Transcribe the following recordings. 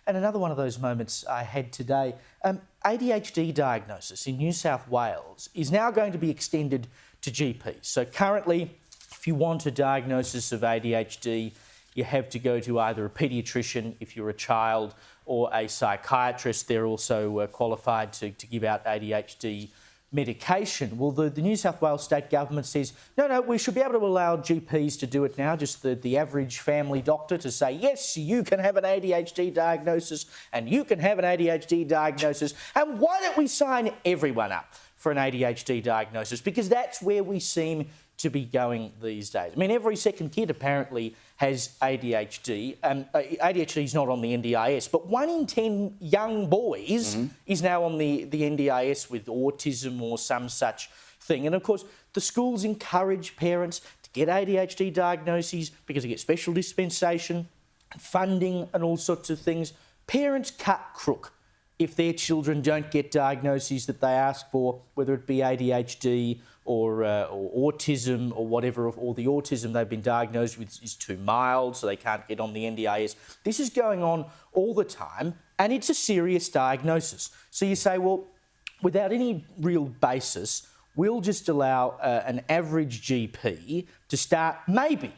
And another one of those moments I had today, ADHD diagnosis in New South Wales is now going to be extended to GPs. So currently, if you want a diagnosis of ADHD, you have to go to either a paediatrician if you're a child or a psychiatrist. They're also qualified to give out ADHD medication. Well, the New South Wales state government says, no, we should be able to allow GPs to do it now, just the average family doctor to say, yes, you can have an ADHD diagnosis and you can have an ADHD diagnosis. And why don't we sign everyone up for an ADHD diagnosis? Because that's where we seem to be going these days. I mean, every second kid apparently has ADHD. ADHD is not on the NDIS, but 1 in 10 young boys is now on the NDIS with autism or some such thing. And of course, the schools encourage parents to get ADHD diagnoses because they get special dispensation, funding and all sorts of things. Parents cut crook if their children don't get diagnoses that they ask for, whether it be ADHD or autism or whatever, or the autism they've been diagnosed with is too mild, so they can't get on the NDIS. This is going on all the time, and it's a serious diagnosis. So you say, well, without any real basis, we'll just allow an average GP to start making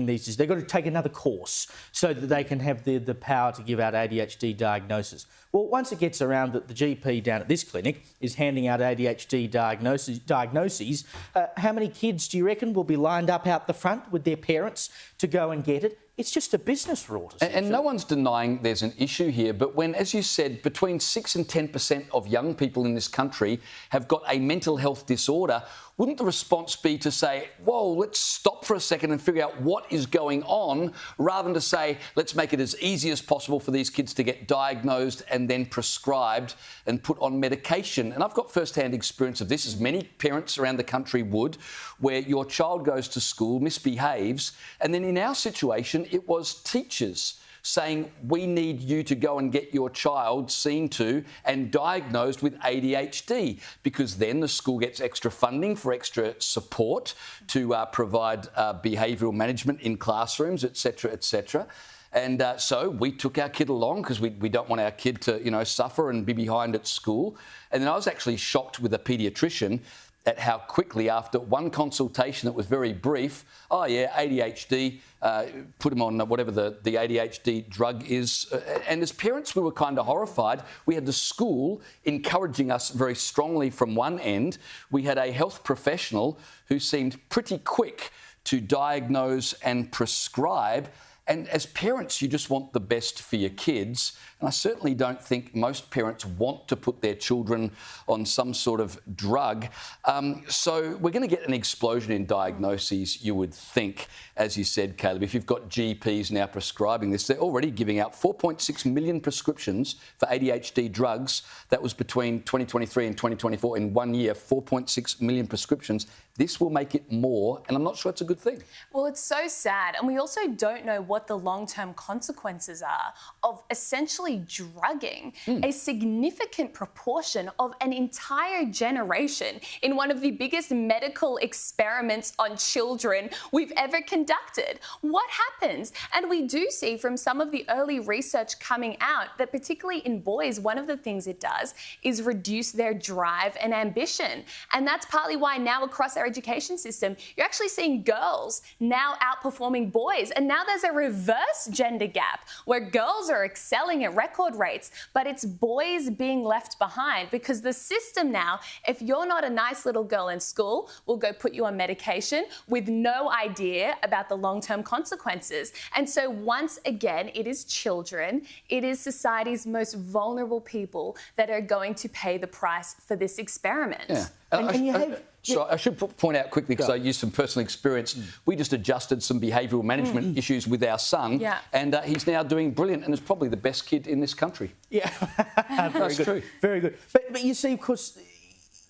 these decisions. They've got to take another course so that they can have the power to give out ADHD diagnoses. Well, once it gets around that the GP down at this clinic is handing out ADHD diagnoses, how many kids do you reckon will be lined up out the front with their parents to go and get it? It's just a business rort. And no one's denying there's an issue here, but when, as you said, between 6 and 10% of young people in this country have got a mental health disorder, wouldn't the response be to say, whoa, let's stop for a second and figure out what is going on, rather than to say, let's make it as easy as possible for these kids to get diagnosed and then prescribed and put on medication? And I've got first-hand experience of this, as many parents around the country would, where your child goes to school, misbehaves, and then in our situation, it was teachers saying, we need you to go and get your child seen to and diagnosed with ADHD, because then the school gets extra funding for extra support to provide behavioural management in classrooms, etc., etc. And so we took our kid along because we don't want our kid to, suffer and be behind at school. And then I was actually shocked with a paediatrician at how quickly, after one consultation that was very brief, oh yeah, ADHD, put him on whatever the ADHD drug is. And as parents, we were kind of horrified. We had the school encouraging us very strongly from one end. We had a health professional who seemed pretty quick to diagnose and prescribe. And as parents, you just want the best for your kids. And I certainly don't think most parents want to put their children on some sort of drug. So we're going to get an explosion in diagnoses, you would think, as you said, Caleb. If you've got GPs now prescribing this, they're already giving out 4.6 million prescriptions for ADHD drugs. That was between 2023 and 2024. In 1 year, 4.6 million prescriptions. This will make it more, and I'm not sure it's a good thing. Well, it's so sad. And we also don't know what the long-term consequences are of essentially drugging a significant proportion of an entire generation in one of the biggest medical experiments on children we've ever conducted. What happens? And we do see from some of the early research coming out that particularly in boys, one of the things it does is reduce their drive and ambition. And that's partly why now across our education system, you're actually seeing girls now outperforming boys. And now there's a reverse gender gap where girls are excelling at record rates, but it's boys being left behind because the system now, if you're not a nice little girl in school, will go put you on medication with no idea about the long-term consequences. And so once again, it is children, it is society's most vulnerable people that are going to pay the price for this experiment. Yeah. So I should point out quickly, because I used some personal experience, we just adjusted some behavioural management issues with our son, and he's now doing brilliant and is probably the best kid in this country. Yeah, That's true. Very good. But you see, of course,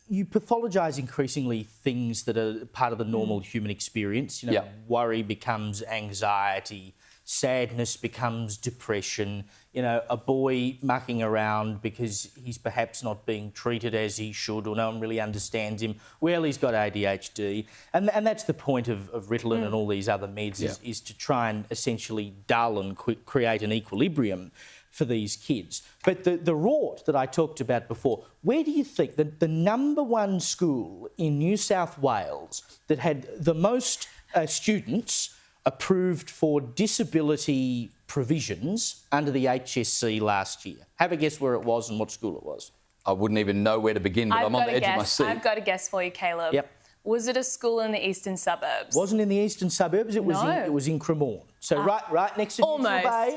you pathologise increasingly things that are part of the normal human experience. Worry becomes anxiety, sadness becomes depression. A boy mucking around because he's perhaps not being treated as he should, or no one really understands him. Well, he's got ADHD. And that's the point of Ritalin and all these other meds is to try and essentially dull and create an equilibrium for these kids. But the rort that I talked about before, where do you think that the number one school in New South Wales that had the most students approved for disability provisions under the HSC last year? Have a guess where it was and what school it was. I wouldn't even know where to begin, but I'm on the edge of my seat. I've got a guess for you, Caleb. Yep. Was it a school in the eastern suburbs? Wasn't in the eastern suburbs. It was in Cremorne. So right next to Neutral Bay,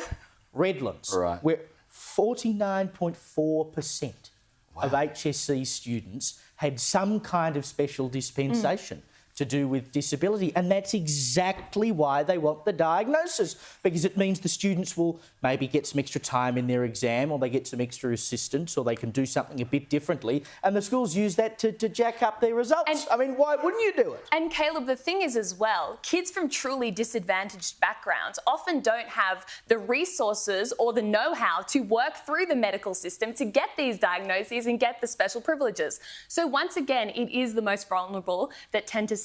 Redlands. Right. Where 49.4% of HSC students had some kind of special dispensation to do with disability. And that's exactly why they want the diagnosis, because it means the students will maybe get some extra time in their exam, or they get some extra assistance, or they can do something a bit differently. And the schools use that to jack up their results. I mean, why wouldn't you do it? And Caleb, the thing is as well, kids from truly disadvantaged backgrounds often don't have the resources or the know-how to work through the medical system to get these diagnoses and get the special privileges. So once again, it is the most vulnerable that tend to